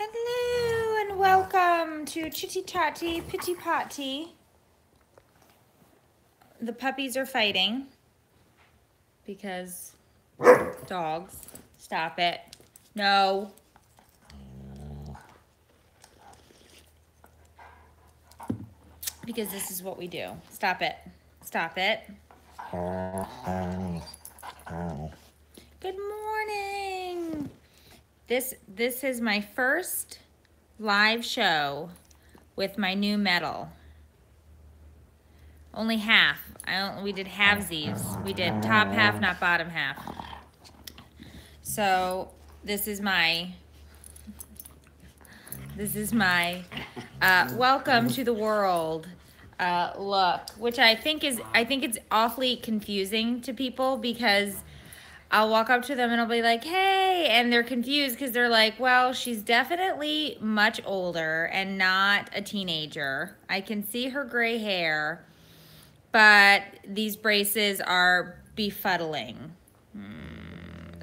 Hello and welcome to Chitty Chatty Pitty. The puppies are fighting because dogs. Stop it. No. Because this is what we do. Stop it. Stop it. Good morning. This is my first live show with my new medal. Only half. We did halvesies. We did top half, not bottom half. So this is my welcome to the world look, which I think it's awfully confusing to people because I'll walk up to them and I'll be like, hey, and they're confused because they're like, well, she's definitely much older and not a teenager. I can see her gray hair, but these braces are befuddling.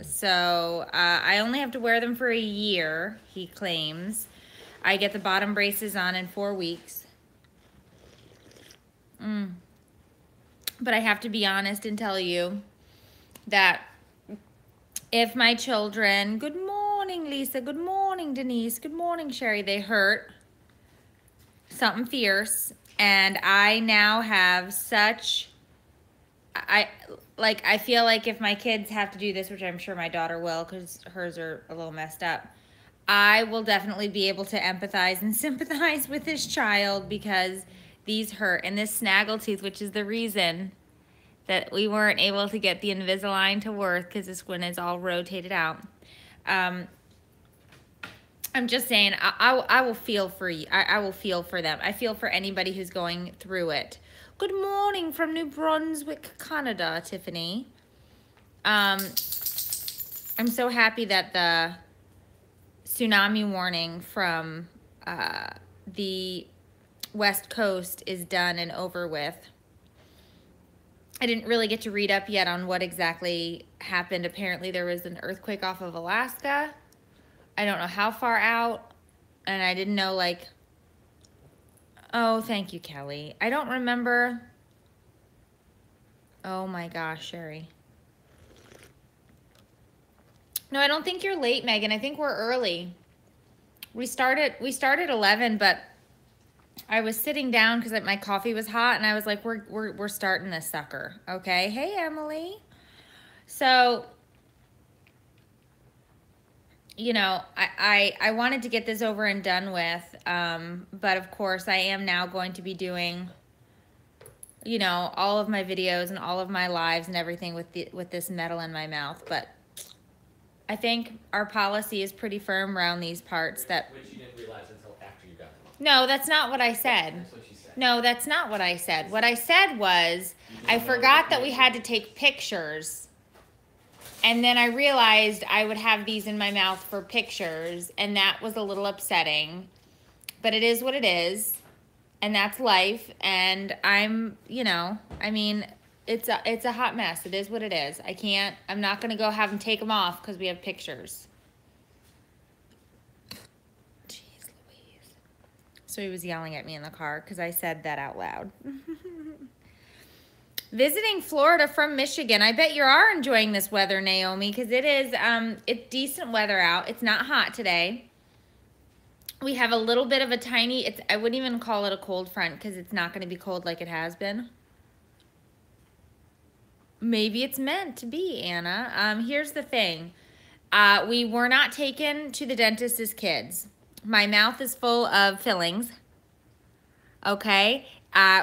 So I only have to wear them for a year, he claims. I get the bottom braces on in 4 weeks. But I have to be honest and tell you that if my children, good morning, Lisa, good morning, Denise, good morning, Sherry, they hurt something fierce, and I now have such, I feel like if my kids have to do this, which I'm sure my daughter will because hers are a little messed up, I will definitely be able to empathize and sympathize with this child because these hurt. And this snaggletooth, which is the reason that we weren't able to get the Invisalign to work because this one is all rotated out. I'm just saying, I will feel for you. I will feel for them. I feel for anybody who's going through it. Good morning from New Brunswick, Canada, Tiffany. I'm so happy that the tsunami warning from the West Coast is done and over with. I didn't really get to read up yet on what exactly happened. Apparently there was an earthquake off of Alaska. I don't know how far out. And I didn't know, like, oh, thank you, Kelly. I don't remember. Oh my gosh, Sherry. No, I don't think you're late, Megan. I think we're early. We started 11, but I was sitting down because my coffee was hot, and I was like, we're starting this sucker, okay? Hey, Emily. So, you know, I wanted to get this over and done with, but of course I am now going to be doing, you know, all of my videos and all of my lives and everything with this metal in my mouth. But I think our policy is pretty firm around these parts that. Which you didn't realize until after you got them. No, that's not what I said. That's what she said. No, that's not what I said. What I said was, I forgot that we had to take pictures. And then I realized I would have these in my mouth for pictures, and that was a little upsetting. But it is what it is, and that's life. And I'm, you know, I mean, it's a hot mess. It is what it is. I'm not going to go have them take them off because we have pictures. So he was yelling at me in the car because I said that out loud. Visiting Florida from Michigan. I bet you are enjoying this weather, Naomi, because it is it's decent weather out. It's not hot today. We have a little bit of a tiny, I wouldn't even call it a cold front because it's not going to be cold like it has been. Maybe it's meant to be, Anna. Here's the thing. We were not taken to the dentist as kids. My mouth is full of fillings, okay?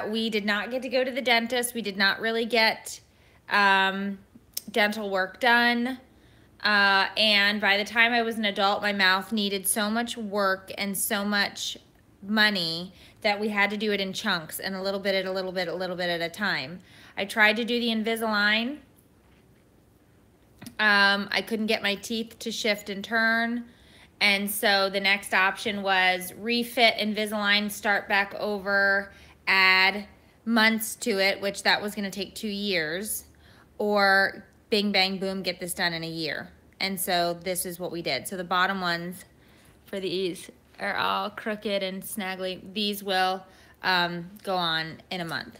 We did not get to go to the dentist. We did not really get dental work done. And by the time I was an adult, my mouth needed so much work and so much money that we had to do it in chunks and a little bit at a time. I tried to do the Invisalign. I couldn't get my teeth to shift and turn. And so the next option was refit Invisalign, start back over, add months to it, which that was going to take 2 years, or bing, bang, boom, get this done in a year. And so this is what we did. So the bottom ones for these are all crooked and snaggly. These will go on in a month.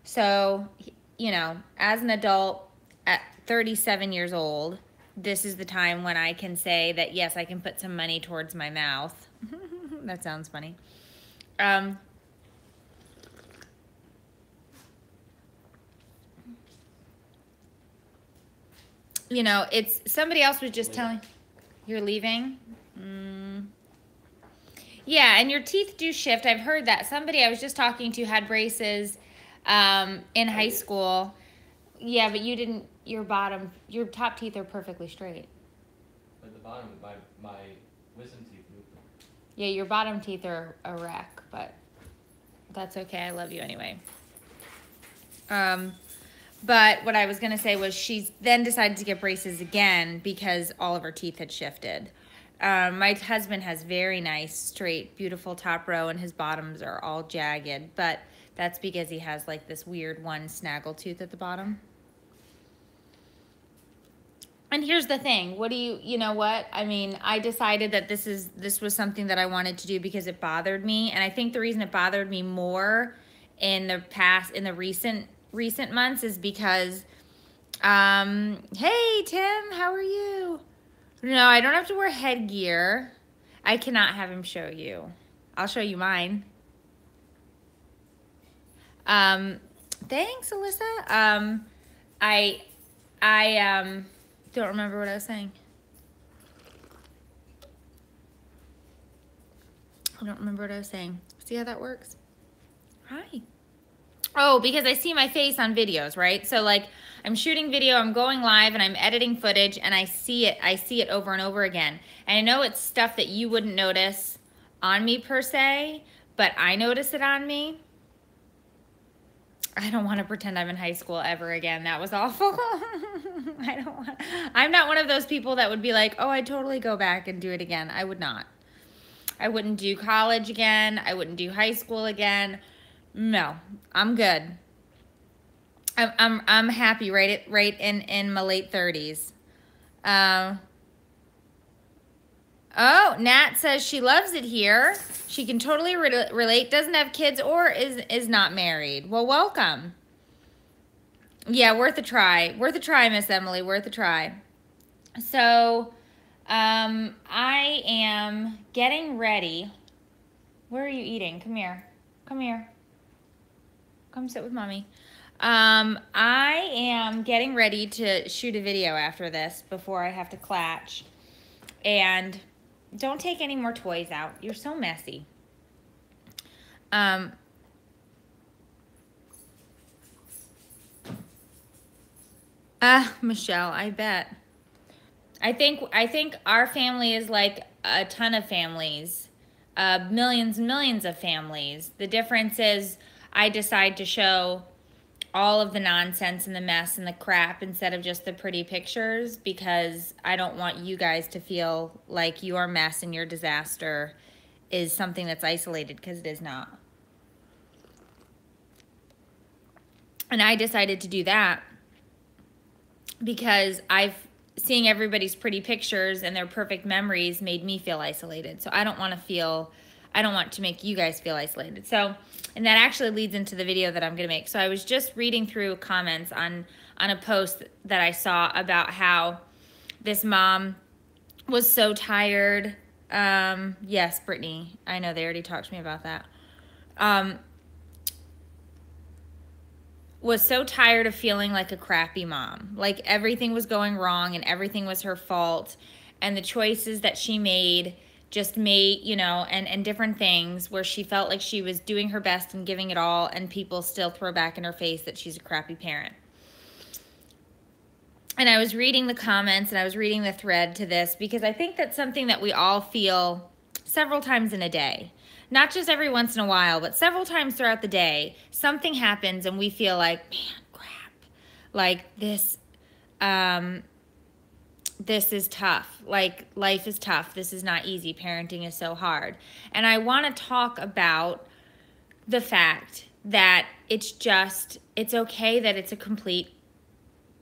So, you know, as an adult at 37 years old, this is the time when I can say that, yes, I can put some money towards my mouth. That sounds funny. You know, it's somebody else was just telling you're leaving. Yeah, and your teeth do shift. I've heard that. Somebody I was just talking to had braces in high school. Yeah, but you didn't. Your top teeth are perfectly straight. But the bottom, my wisdom teeth moved. Yeah, your bottom teeth are a wreck, but that's okay. I love you anyway. But what I was going to say was she then decided to get braces again because all of her teeth had shifted. My husband has very nice, straight, beautiful top row, and his bottoms are all jagged. But that's because he has like this weird one snaggle tooth at the bottom. And here's the thing. You know what? I mean, I decided that this was something that I wanted to do because it bothered me. And I think the reason it bothered me more in the recent months is because, hey, Tim, how are you? No, I don't have to wear headgear. I cannot have him show you. I'll show you mine. Thanks, Alyssa. I don't remember what I was saying. I don't remember what I was saying. See how that works? Hi. Oh, because I see my face on videos, right? So like I'm shooting video, I'm going live, and I'm editing footage, and I see it over and over again. And I know it's stuff that you wouldn't notice on me per se, but I notice it on me. I don't want to pretend I'm in high school ever again. That was awful. I'm not one of those people that would be like, oh, I'd totally go back and do it again. I would not. I wouldn't do college again. I wouldn't do high school again. No, I'm good. I'm happy right in my late 30s. Oh, Nat says she loves it here. She can totally relate, doesn't have kids, or is not married. Well, welcome. Yeah, worth a try. Worth a try, Miss Emily, worth a try. So, I am getting ready. Where are you eating? Come here. Come here. Come sit with Mommy. I am getting ready to shoot a video after this before I have to clatch. And don't take any more toys out. You're so messy. Michelle, I bet. I think our family is like a ton of families. Millions and millions of families. The difference is I decide to show all of the nonsense and the mess and the crap instead of just the pretty pictures, because I don't want you guys to feel like your mess and your disaster is something that's isolated, because it is not. And I decided to do that because seeing everybody's pretty pictures and their perfect memories made me feel isolated. So I don't want to make you guys feel isolated. So, and that actually leads into the video that I'm going to make. So I was just reading through comments on a post that I saw about how this mom was so tired. Yes, Brittany, I know they already talked to me about that. Was so tired of feeling like a crappy mom. Like everything was going wrong and everything was her fault. And the choices that she made just made, you know, and different things where she felt like she was doing her best and giving it all, and people still throw back in her face that she's a crappy parent. And I was reading the comments and I was reading the thread to this because I think that's something that we all feel several times in a day. Not just every once in a while, but several times throughout the day, something happens and we feel like, man, crap. Like this is tough. Like life is tough. This is not easy. Parenting is so hard. And I want to talk about the fact that it's okay that it's a complete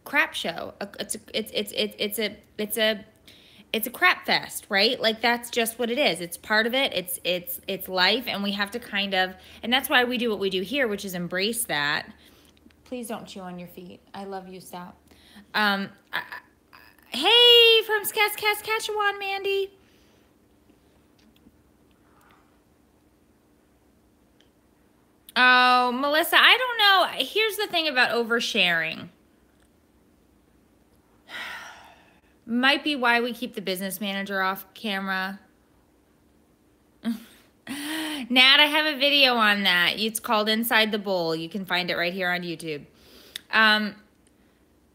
crap show. it's a crap fest, right? Like that's just what it is. It's part of it. It's life, and we have to kind of, and that's why we do what we do here, which is embrace that. Please don't chew on your feet. I love you. Stop. Hey, from Saskatchewan, Mandy. Oh, Melissa, I don't know. Here's the thing about oversharing. Might be why we keep the business manager off camera. Nat, I have a video on that. It's called Inside the Bowl. You can find it right here on YouTube.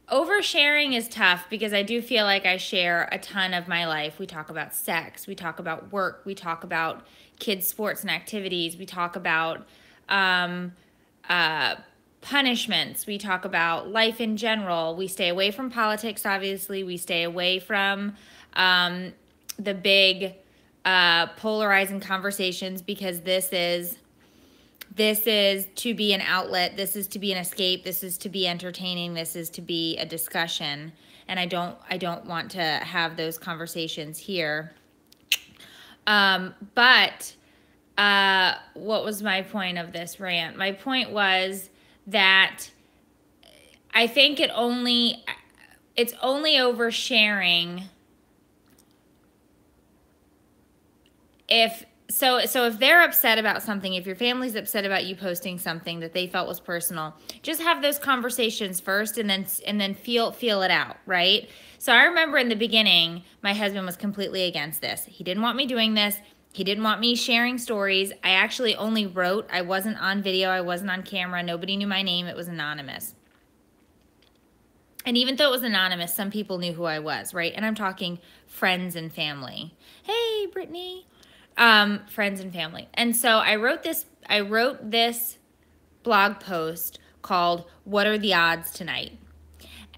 Oversharing is tough because I do feel like I share a ton of my life. We talk about sex. We talk about work. We talk about kids' sports and activities. We talk about punishments. We talk about life in general. We stay away from politics, obviously. We stay away from the big polarizing conversations, because this is to be an outlet. This is to be an escape. This is to be entertaining. This is to be a discussion. And I don't want to have those conversations here. But what was my point of this rant? My point was that I think it's only oversharing if they're upset about something, if your family's upset about you posting something that they felt was personal, just have those conversations first, and then feel it out, right? So I remember in the beginning, my husband was completely against this. He didn't want me doing this. He didn't want me sharing stories. I actually only wrote. I wasn't on video. I wasn't on camera. Nobody knew my name. It was anonymous. And even though it was anonymous, some people knew who I was, right? And I'm talking friends and family. Hey, Brittany. Friends and family. And so I wrote this blog post called "What Are the Odds Tonight?"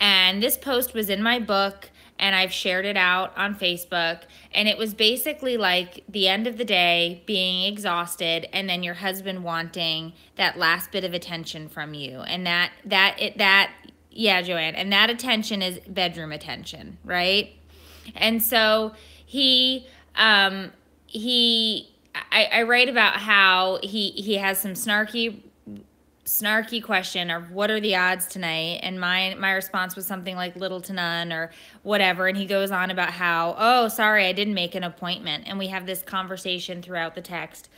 And this post was in my book, and I've shared it out on Facebook. And it was basically like the end of the day, being exhausted, and then your husband wanting that last bit of attention from you. And yeah, Joanne, and that attention is bedroom attention, right? And so I write about how he has some snarky question of what are the odds tonight, and my response was something like little to none or whatever, and he goes on about how, oh, sorry, I didn't make an appointment, and we have this conversation throughout the text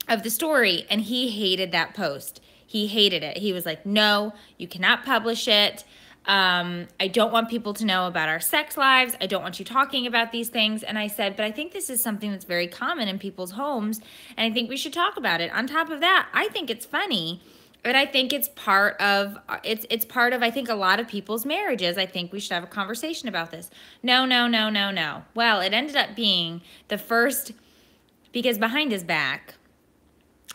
of the story, and he hated that post. He hated it. He was like, no, you cannot publish it. I don't want people to know about our sex lives. I don't want you talking about these things. And I said, but I think this is something that's very common in people's homes, and I think we should talk about it. On top of that, I think it's funny, and I think it's part of, I think, a lot of people's marriages. I think we should have a conversation about this. No. Well, it ended up being the first, because behind his back,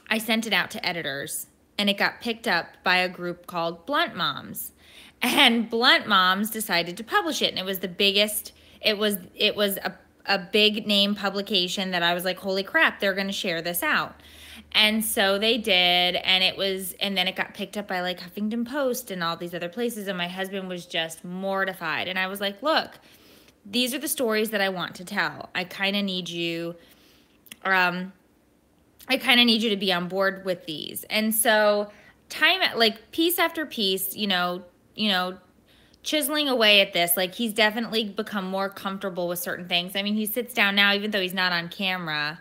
I sent it out to editors, and it got picked up by a group called Blunt Moms. And Blunt Moms decided to publish it, and it was the biggest, it was a big name publication that I was like, holy crap, they're going to share this out. And so they did, and then it got picked up by like Huffington Post and all these other places, and my husband was just mortified. And I was like, look, these are the stories that I want to tell. I kind of need you to be on board with these. And so piece after piece, chiseling away at this, like he's definitely become more comfortable with certain things. I mean, he sits down now, even though he's not on camera,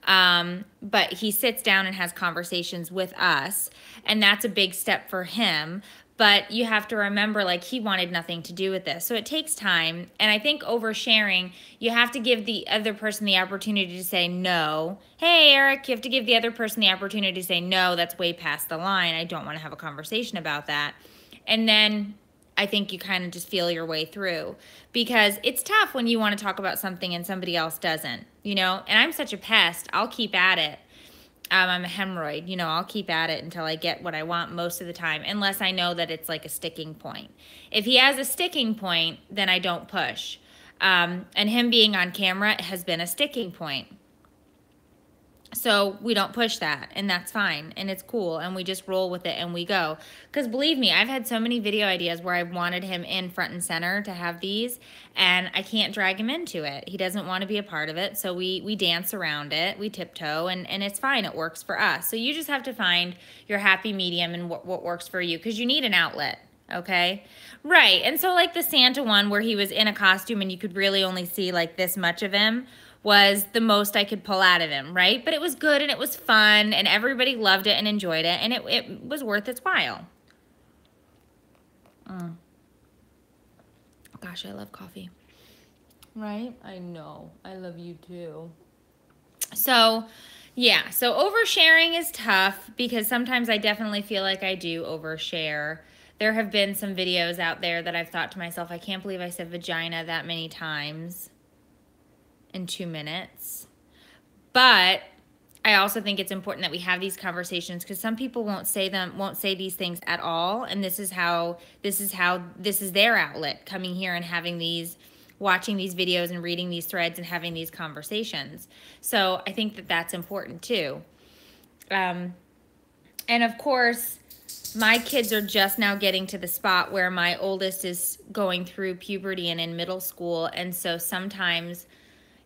but he sits down and has conversations with us, and that's a big step for him. But you have to remember, like, he wanted nothing to do with this. So it takes time. And I think oversharing, you have to give the other person the opportunity to say no. Hey, Eric, you have to give the other person the opportunity to say no, that's way past the line. I don't want to have a conversation about that. And then I think you kind of just feel your way through, because it's tough when you want to talk about something and somebody else doesn't, and I'm such a pest. I'll keep at it. I'm a hemorrhoid, I'll keep at it until I get what I want most of the time, unless I know that it's like a sticking point. If he has a sticking point, then I don't push. And him being on camera has been a sticking point. So we don't push that, and that's fine, and it's cool, and we just roll with it and we go. Because believe me, I've had so many video ideas where I wanted him in front and center to have these, and I can't drag him into it. He doesn't want to be a part of it, so we dance around it, we tiptoe, and it's fine. It works for us. So you just have to find your happy medium and what works for you, because you need an outlet, okay? Right, and so like the Santa one where he was in a costume and you could really only see like this much of him, was the most I could pull out of him, right? But it was good and it was fun and everybody loved it and enjoyed it, and it was worth its while. Gosh, I love coffee. Right? I know. I love you too. So, yeah. So oversharing is tough because sometimes I definitely feel like I do overshare. There have been some videos out there that I've thought to myself, I can't believe I said vagina that many times in 2 minutes. But I also think it's important that we have these conversations, because some people won't say these things at all, and this is their outlet, coming here and having these, watching these videos and reading these threads and having these conversations. So I think that that's important too. And of course, my kids are just now getting to the spot where my oldest is going through puberty and in middle school, and so sometimes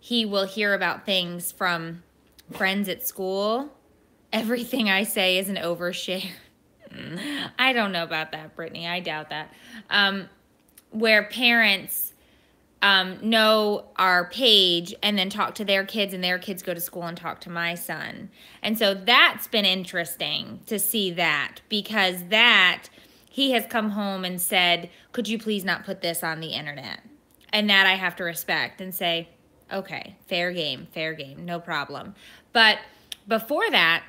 he will hear about things from friends at school. Everything I say is an overshare. I don't know about that, Brittany. I doubt that. Where parents know our page and then talk to their kids, and their kids go to school and talk to my son. And so that's been interesting to see that, because that he has come home and said, could you please not put this on the internet? And that I have to respect and say, okay, fair game, no problem. But before that,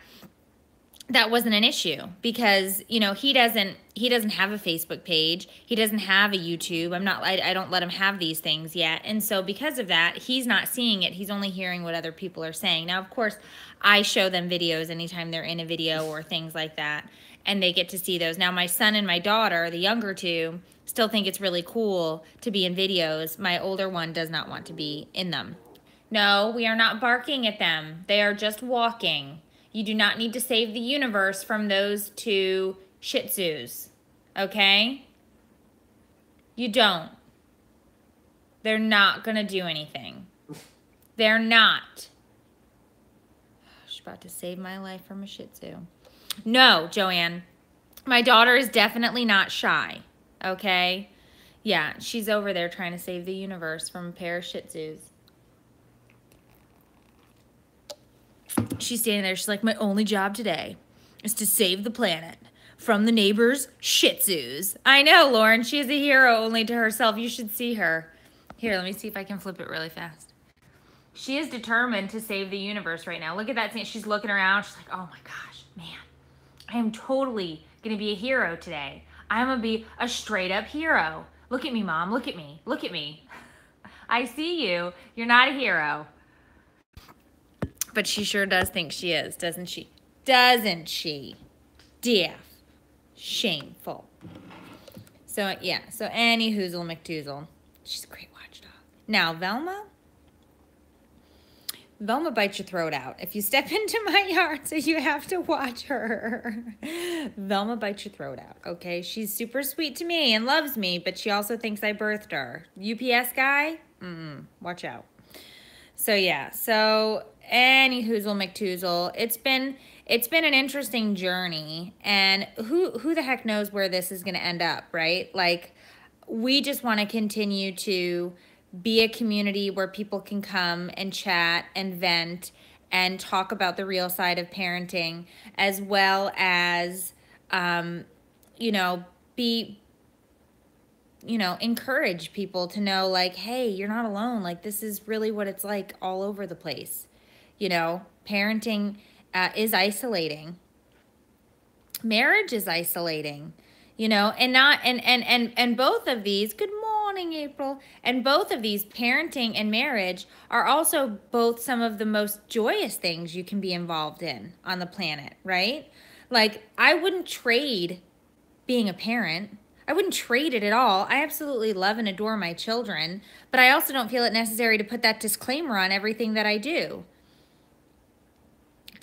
that wasn't an issue, because, you know, he doesn't have a Facebook page. He doesn't have a YouTube. I don't let him have these things yet. And so because of that, he's not seeing it. He's only hearing what other people are saying. Now, of course, I show them videos anytime they're in a video or things like that, and they get to see those. Now, my son and my daughter, the younger two, still think it's really cool to be in videos. My older one does not want to be in them. No, we are not barking at them. They are just walking. You do not need to save the universe from those two Shih Tzus, okay? You don't. They're not going to do anything. They're not. She's about to save my life from a Shih Tzu. No, Joanne. My daughter is definitely not shy, okay? Yeah, she's over there trying to save the universe from a pair of Shih Tzus. She's standing there. She's like, my only job today is to save the planet from the neighbor's Shih Tzus. I know, Lauren. She is a hero only to herself. You should see her. Here, let me see if I can flip it really fast. She is determined to save the universe right now. Look at that thing. She's looking around. She's like, oh my gosh, man. I am totally going to be a hero today. I'm going to be a straight up hero. Look at me, Mom. Look at me. Look at me. I see you. You're not a hero. But she sure does think she is, doesn't she? Doesn't she? Deaf. Shameful. So, yeah. So, Annie Hoozle McToozle. She's a great watchdog. Now, Velma bites your throat out. If you step into my yard, so you have to watch her. Velma bites your throat out, okay? She's super sweet to me and loves me, but she also thinks I birthed her. UPS guy? Watch out. So, yeah. So, Annie Hoozle McToozle. It's been an interesting journey, and who the heck knows where this is going to end up, right? Like, we just want to continue to be a community where people can come and chat and vent and talk about the real side of parenting, as well as, encourage people to know, like, hey, you're not alone. Like, this is really what it's like all over the place. Parenting is isolating. Marriage is isolating, and both of these, good morning, April, and both of these, parenting and marriage, are also both some of the most joyous things you can be involved in on the planet, right? Like, I wouldn't trade being a parent. I wouldn't trade it at all. I absolutely love and adore my children, but I also don't feel it necessary to put that disclaimer on everything that I do.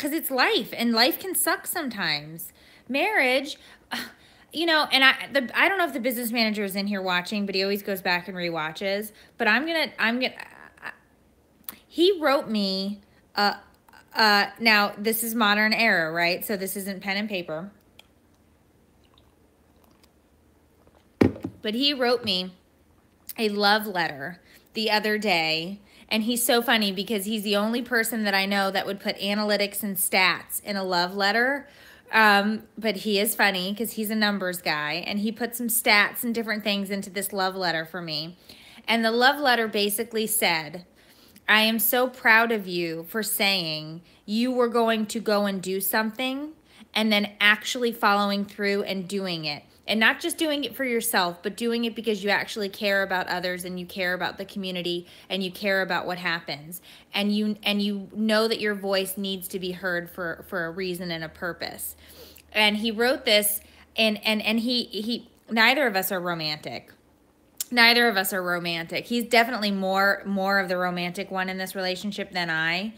because it's life, and life can suck sometimes. Marriage, you know, and I don't know if the business manager is in here watching, but he always goes back and rewatches. But he wrote me, now this is modern era, right? So this isn't pen and paper. But he wrote me a love letter the other day. And he's so funny because he's the only person that I know that would put analytics and stats in a love letter. But he is funny because he's a numbers guy. And he put some stats and different things into this love letter for me. And the love letter basically said, I am so proud of you for saying you were going to go and do something and then actually following through and doing it. And not just doing it for yourself, but doing it because you actually care about others and you care about the community and you care about what happens. And you know that your voice needs to be heard for a reason and a purpose. And he wrote this, and he neither of us are romantic. Neither of us are romantic. He's definitely more of the romantic one in this relationship than I.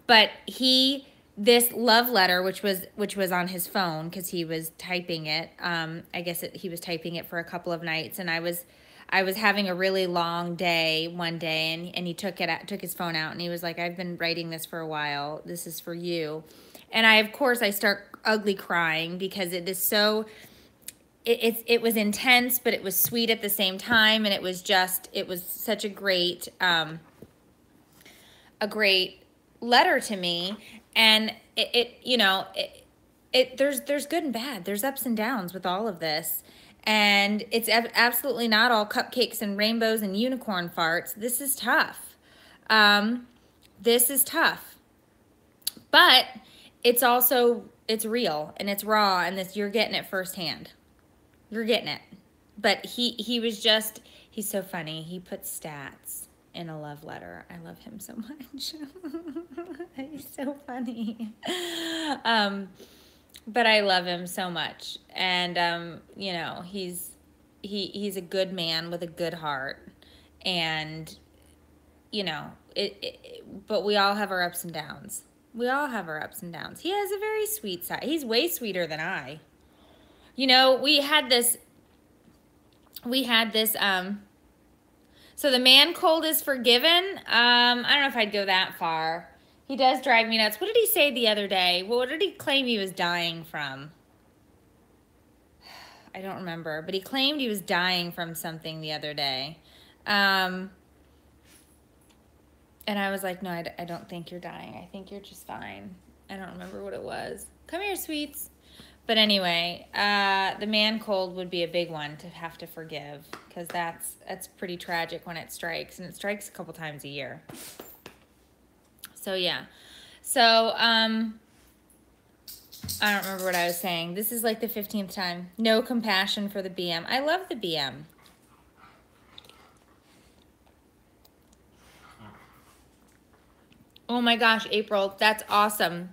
But this love letter, which was on his phone because he was typing it. I guess he was typing it for a couple of nights, and I was having a really long day one day, and he took his phone out, and he was like, I've been writing this for a while. This is for you. And of course I start ugly crying because it is so. It was intense, but it was sweet at the same time, and it was such a great letter to me. And there's good and bad. There's ups and downs with all of this, and it's absolutely not all cupcakes and rainbows and unicorn farts. This is tough. This is tough, but it's real and it's raw, and you're getting it firsthand. You're getting it. But he's so funny. He puts stats in a love letter. I love him so much. He's so funny. But I love him so much. And, he's a good man with a good heart. And, but we all have our ups and downs. We all have our ups and downs. He has a very sweet side. He's way sweeter than I. We had this, so the man cold is forgiven. I don't know if I'd go that far. He does drive me nuts. What did he say the other day? What did he claim he was dying from? I don't remember, but he claimed he was dying from something the other day. And I was like, no, I don't think you're dying. I think you're just fine. I don't remember what it was. Come here, sweets. But anyway, the man cold would be a big one to have to forgive, because that's pretty tragic when it strikes, and it strikes a couple times a year. So yeah. So I don't remember what I was saying. This is like the 15th time. No compassion for the BM. I love the BM. Oh my gosh, April, that's awesome.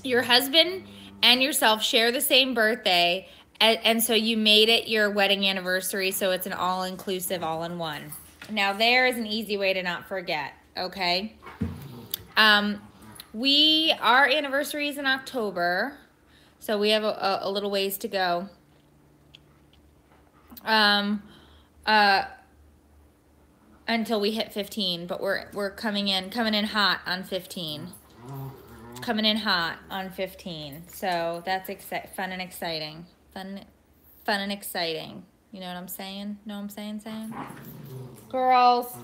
Your husband and yourself share the same birthday, and so you made it your wedding anniversary, so it's an all-inclusive, all-in-one. Now, there is an easy way to not forget, okay? Our anniversary is in October, so we have a little ways to go. Until we hit 15, but we're coming in hot on 15. Coming in hot on 15. So that's fun and exciting. Fun and exciting. You know what I'm saying? Know what I'm saying? Girls,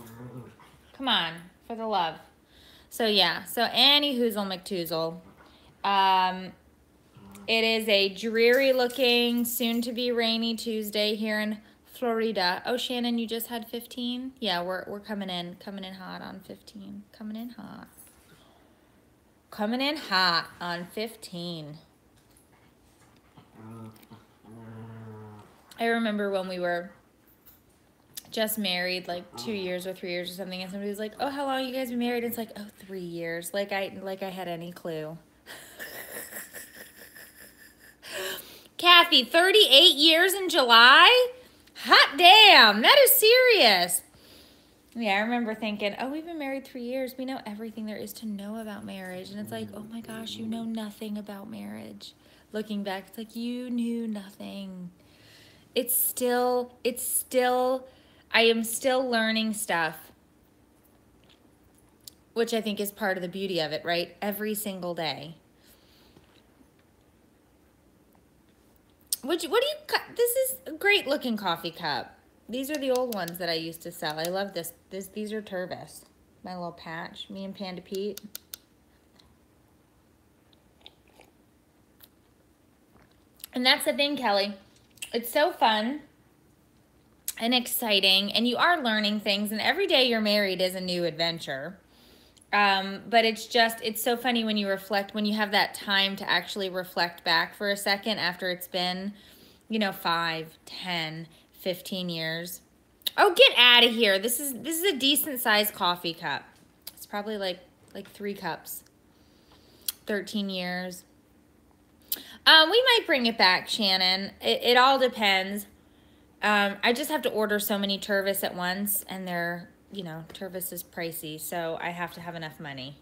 come on, for the love. So yeah, so Annie Hoozle McToozle. It is a dreary looking, soon to be rainy Tuesday here in Florida. Oh, Shannon, you just had 15? Yeah, we're coming in hot on 15. Coming in hot. Coming in hot on 15. I remember when we were just married, like 2 years or 3 years or something, and somebody was like, oh, how long you guys been married? It's like, oh, 3 years. Like I had any clue. Kathy, 38 years in July? Hot damn, that is serious. Yeah, I remember thinking, oh, we've been married 3 years. We know everything there is to know about marriage. And it's like, oh my gosh, you know nothing about marriage. Looking back, it's like, you knew nothing. I am still learning stuff, which I think is part of the beauty of it, right? Every single day. What do you, this is a great looking coffee cup. These are the old ones that I used to sell. I love this. These are Tervis. My little patch, me and Panda Pete. And that's the thing, Kelly. It's so fun and exciting, and you are learning things, and every day you're married is a new adventure. But it's so funny when you reflect, when you have that time to actually reflect back for a second after it's been, 5, 10, 15 years. Oh, get out of here. This is a decent sized coffee cup. It's probably like 3 cups. 13 years. We might bring it back, Shannon. It all depends. I just have to order so many Tervis at once, and they're, Tervis is pricey, so I have to have enough money.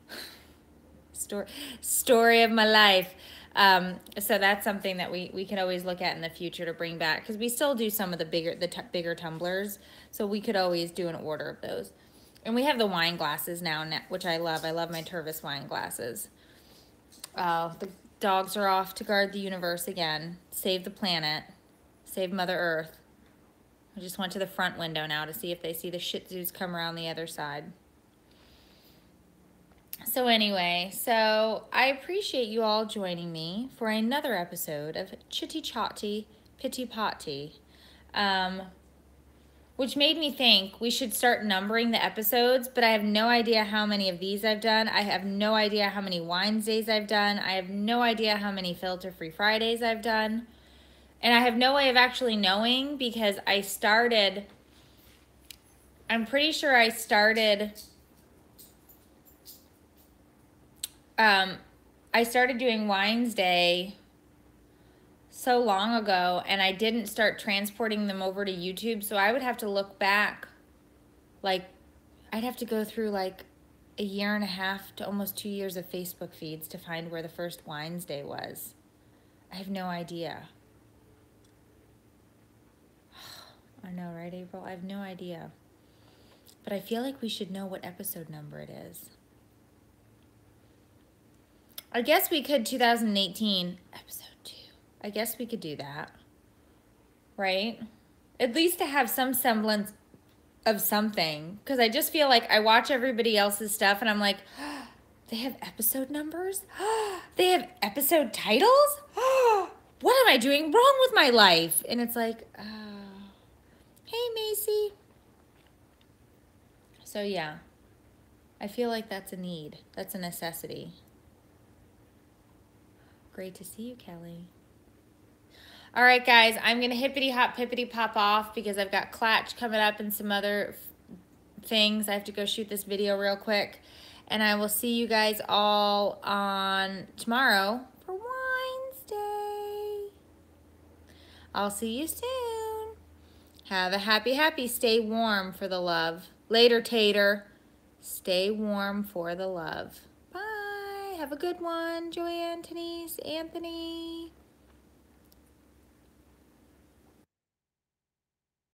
Story of my life. So that's something that we can always look at in the future to bring back, because we still do some of the bigger tumblers, so we could always do an order of those. And we have the wine glasses now, which I love. I love my Tervis wine glasses. The dogs are off to guard the universe again. Save the planet. Save Mother Earth. I just went to the front window now to see if they see the Shih Tzus come around the other side. So anyway, I appreciate you all joining me for another episode of Chitty Chatty Pitty, which made me think we should start numbering the episodes, but I have no idea how many of these I've done. I have no idea how many Wednesdays I've done. I have no idea how many filter-free Fridays I've done. And I have no way of actually knowing, because I'm pretty sure I started doing Wednesday so long ago, and I didn't start transporting them over to YouTube, so I would have to look back, I'd have to go through a year and a half to almost 2 years of Facebook feeds to find where the first Wednesday was. I have no idea. I know, right, April? I have no idea. But I feel like we should know what episode number it is. I guess we could 2018, episode 2. I guess we could do that. Right? At least to have some semblance of something. Because I just feel like I watch everybody else's stuff and I'm like, oh, they have episode numbers? They have episode titles? What am I doing wrong with my life? And it's like, hey, Macy. So, yeah. I feel like that's a need. That's a necessity. Great to see you, Kelly. All right, guys. I'm going to hippity-hop, pippity-pop off because I've got Clatch coming up and some other things. I have to go shoot this video real quick. And I will see you guys all on tomorrow for Wednesday. I'll see you soon. Have a happy. Stay warm for the love. Later, Tater. Stay warm for the love. Bye. Have a good one, Joanne, Denise, Anthony.